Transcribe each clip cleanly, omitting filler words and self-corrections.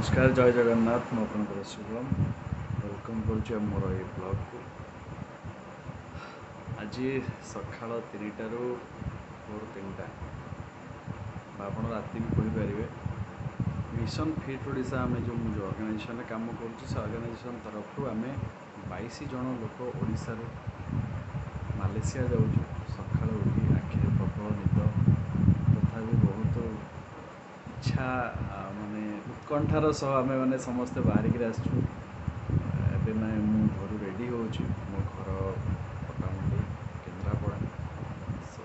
नमस्कार जय जगन्नाथ मु आपनकर शुभम वेलकम करुच्ची मोर ये ब्लॉग को। आज सका 3टारू भोर 3टा आप राति भी कहींपारे मिशन फिट ओडिशा आम जो ऑर्गेनाइजेशन काम कर ऑर्गेनाइजेशन तरफ आम 22 जन लोक ओडिशा मालेशिया जाऊँ सका उठी आखिरे प्रबल निद तथा बहुत इच्छा माने उत्कंठार सह आम मैंने समस्ते बाहरिक आसचु एवं मैं घर रेडी हो मो घर पटामुंडी केन्द्रापड़ा। सो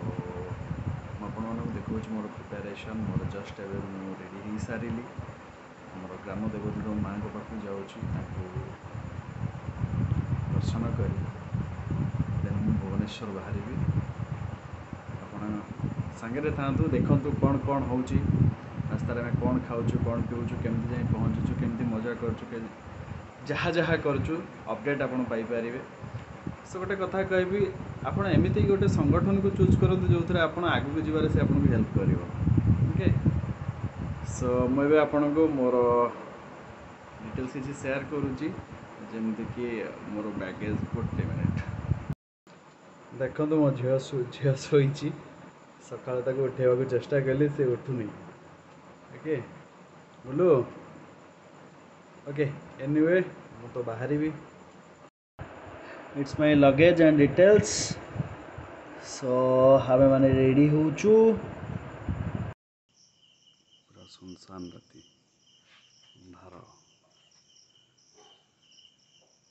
मुझे देखा मोर प्रिपेरेसन मोर जस्ट एवं रेडी हो सारे मोर ग्राम देवती माँ पाक जाऊँगी दर्शन कर भुवनेश्वर बाहरी आप सांगे था देखु कौन कौन हो रास्तार में कौन खाऊँ कौन पीऊँ केमती जाए पहुँचुचु केमती मजा करूँ जहाँ जहाँ करूँ अपडेट आपन पाइपर। सो गोटे कथा कहबी आप एमती गोटे संगठन को चूज करूँ जो थे आप आगू जबार से आपको हेल्प कर ओके। सो मुझे आपन को मोर डिटेल्स किसी शेयर करुँची जमती कि मोर बैगेज गोटे मिनिट देखो मो झील शोची सका उठेवा चेष्टा कली से उठुनी ओके बोलू ओके एनीवे मु तो बाहरी भी it's my luggage and details. So हमें माने रेडी होचु पूरा सुनसान राति अंधार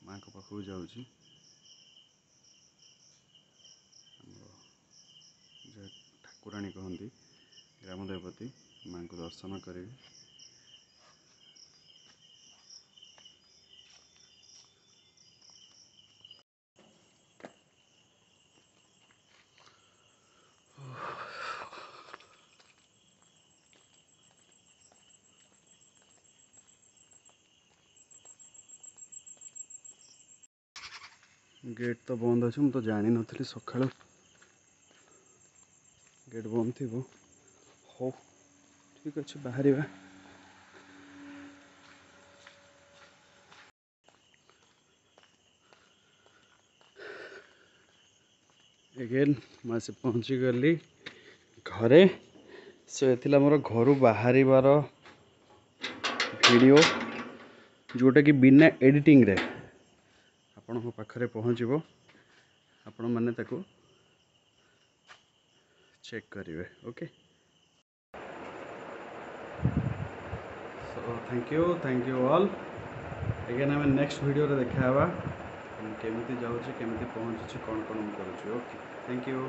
माँ को पाखु जाऊँगी ठाकुराणी कहती ग्राम देवती माँ को दर्शन करी। गेट तो बंद अच्छे मुझे तो जानी नी सका गेट बंद थी हो ठीक अच्छे बाहर एगेन मैं से पहुँची गली घरे। सो ये मोर घर बाहर वीडियो जोटा कि बिना एडिटिंग रे आपण पाखरे पहुँचबो आपण माने ताको चेक करेंगे okay. So thank you all again आम नेक्स्ट वीडियो रे देखा केमती जाऊँ केमती पहुँचुची कौन कौन करुँच ओके थैंक यू।